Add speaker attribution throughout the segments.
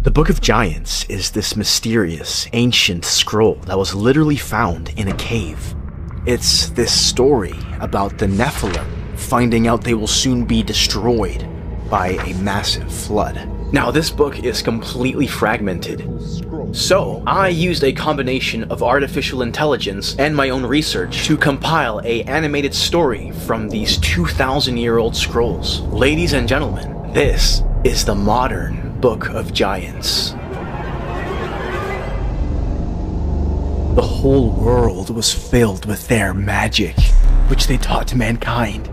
Speaker 1: The Book of Giants is this mysterious, ancient scroll that was literally found in a cave. It's this story about the Nephilim finding out they will soon be destroyed by a massive flood. Now, this book is completely fragmented, so I used a combination of artificial intelligence and my own research to compile an animated story from these 2,000-year-old scrolls. Ladies and gentlemen, this is the modern Book of Giants. The whole world was filled with their magic, which they taught to mankind.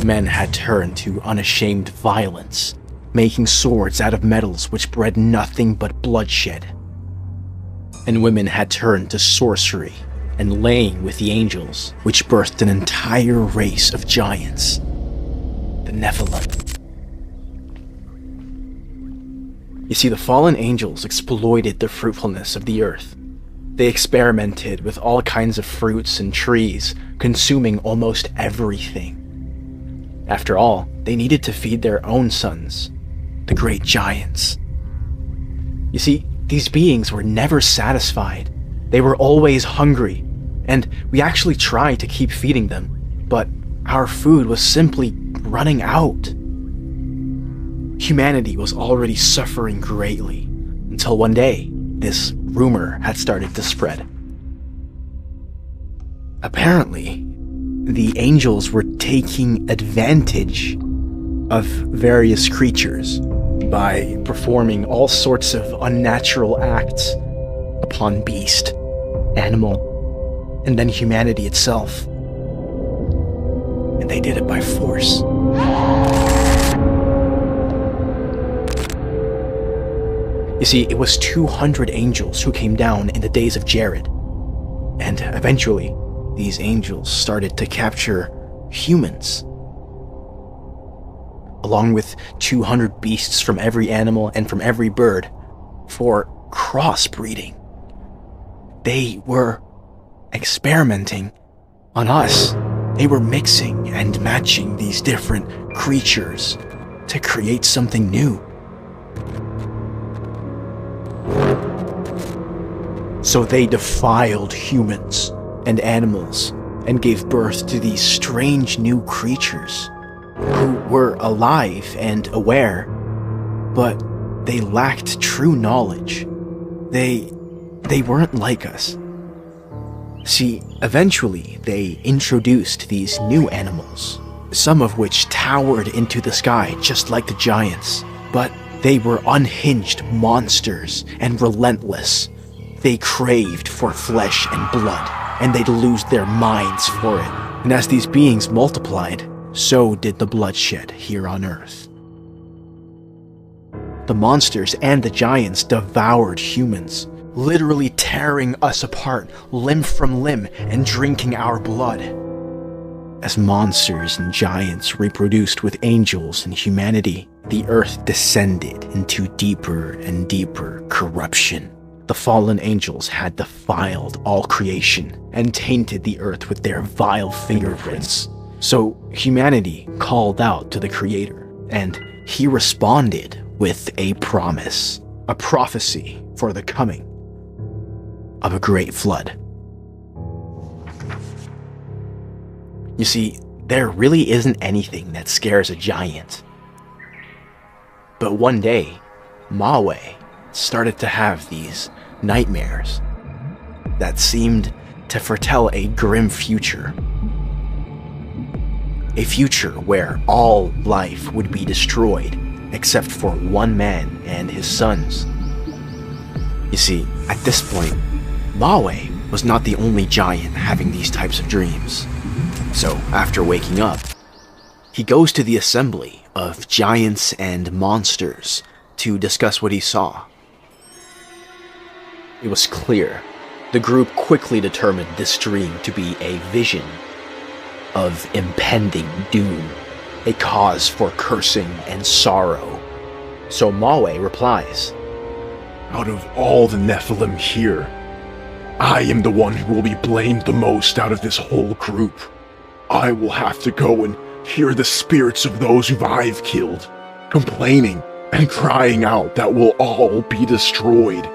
Speaker 1: Men had turned to unashamed violence, making swords out of metals which bred nothing but bloodshed. And women had turned to sorcery and laying with the angels, which birthed an entire race of giants, the Nephilim. You see, the fallen angels exploited the fruitfulness of the earth. They experimented with all kinds of fruits and trees, consuming almost everything. After all, they needed to feed their own sons, the great giants. You see, these beings were never satisfied. They were always hungry, and we actually tried to keep feeding them, but our food was simply running out. Humanity was already suffering greatly, until one day, this rumor had started to spread. Apparently, the angels were taking advantage of various creatures by performing all sorts of unnatural acts upon beast, animal, and then humanity itself. And they did it by force. You see, it was 200 angels who came down in the days of Jared. And eventually, these angels started to capture humans. Along with 200 beasts from every animal and from every bird, for crossbreeding. They were experimenting on us. They were mixing and matching these different creatures to create something new. So they defiled humans and animals and gave birth to these strange new creatures who were alive and aware, but they lacked true knowledge. They weren't like us. See, eventually they introduced these new animals, some of which towered into the sky just like the giants, but they were unhinged monsters and relentless. They craved for flesh and blood, and they'd lose their minds for it. And as these beings multiplied, so did the bloodshed here on Earth. The monsters and the giants devoured humans, literally tearing us apart, limb from limb, and drinking our blood. As monsters and giants reproduced with angels and humanity, the Earth descended into deeper and deeper corruption. The fallen angels had defiled all creation and tainted the Earth with their vile fingerprints. So humanity called out to the Creator, and he responded with a promise, a prophecy for the coming of a great flood. You see, there really isn't anything that scares a giant. But one day, Mawe started to have these nightmares that seemed to foretell a grim future. A future where all life would be destroyed except for one man and his sons. You see, at this point, Mawe was not the only giant having these types of dreams. So, after waking up, he goes to the assembly of giants and monsters to discuss what he saw. It was clear. The group quickly determined this dream to be a vision of impending doom, a cause for cursing and sorrow. So Mawe replies,
Speaker 2: "Out of all the Nephilim here, I am the one who will be blamed the most out of this whole group. I will have to go and hear the spirits of those who I've killed, complaining and crying out that we'll all be destroyed.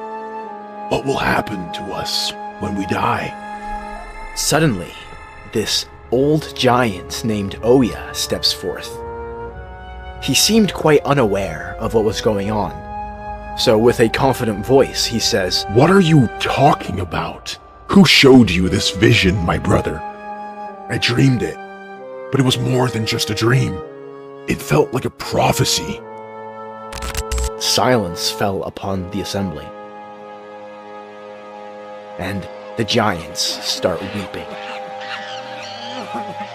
Speaker 2: What will happen to us when we die?
Speaker 1: Suddenly, this old giant named Oya steps forth. He seemed quite unaware of what was going on, so with a confident voice he says,
Speaker 2: What are you talking about? Who showed you this vision, my brother? I dreamed it, but it was more than just a dream. It felt like a prophecy.
Speaker 1: Silence fell upon the assembly, and the giants start weeping.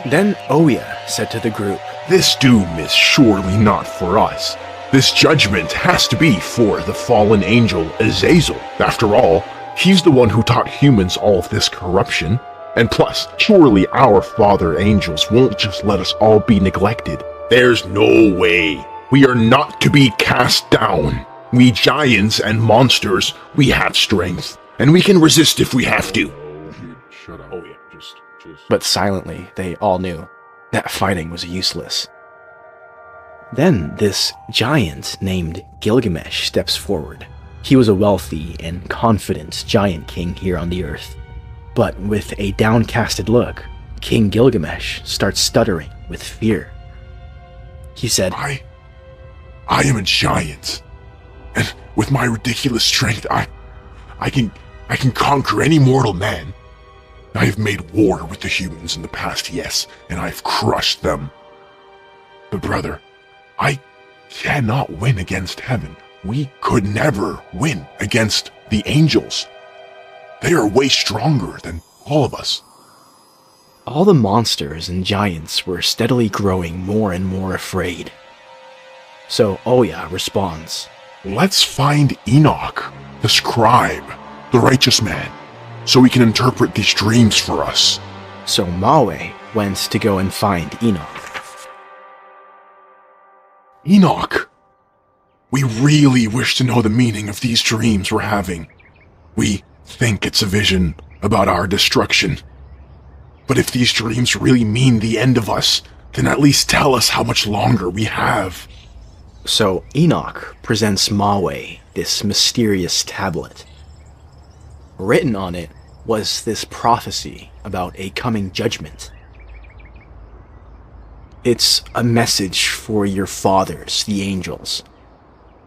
Speaker 1: Then Oya said to the group,
Speaker 2: This doom is surely not for us. This judgment has to be for the fallen angel Azazel. After all, he's the one who taught humans all of this corruption. And plus, surely our father angels won't just let us all be neglected. There's no way. We are not to be cast down. We giants and monsters, we have strength, and we can resist if we have to. Shut up. Oh yeah, just...
Speaker 1: But silently, they all knew that fighting was useless. Then this giant named Gilgamesh steps forward. He was a wealthy and confident giant king here on the earth. But with a downcasted look, King Gilgamesh starts stuttering with fear. He said,
Speaker 2: I am a giant, and with my ridiculous strength, I can conquer any mortal man. I have made war with the humans in the past, yes, and I've crushed them. But brother, I cannot win against heaven. We could never win against the angels. They are way stronger than all of us.
Speaker 1: All the monsters and giants were steadily growing more and more afraid. So Oya responds,
Speaker 2: Let's find Enoch, the scribe, the righteous man, so we can interpret these dreams for us.
Speaker 1: So Maui went to go and find Enoch.
Speaker 2: Enoch, we really wish to know the meaning of these dreams we're having. We think it's a vision about our destruction. But if these dreams really mean the end of us, then at least tell us how much longer we have.
Speaker 1: So Enoch presents Maui this mysterious tablet. Written on it was this prophecy about a coming judgment. It's a message for your fathers, the angels,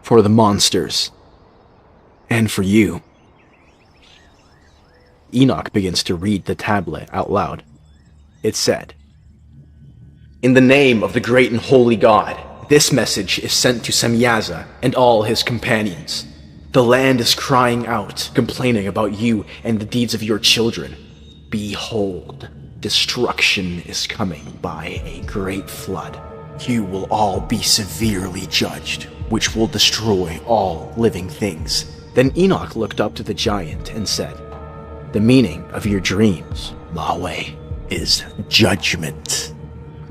Speaker 1: for the monsters, and for you. Enoch begins to read the tablet out loud. It said, In the name of the great and holy God, this message is sent to Semyaza and all his companions. The land is crying out, complaining about you and the deeds of your children. Behold, destruction is coming by a great flood. You will all be severely judged, which will destroy all living things. Then Enoch looked up to the giant and said, The meaning of your dreams, Maui, is judgment.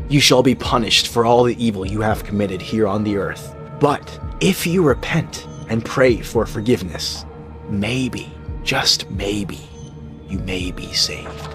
Speaker 1: You shall be punished for all the evil you have committed here on the earth. But if you repent and pray for forgiveness, maybe, just maybe, you may be saved.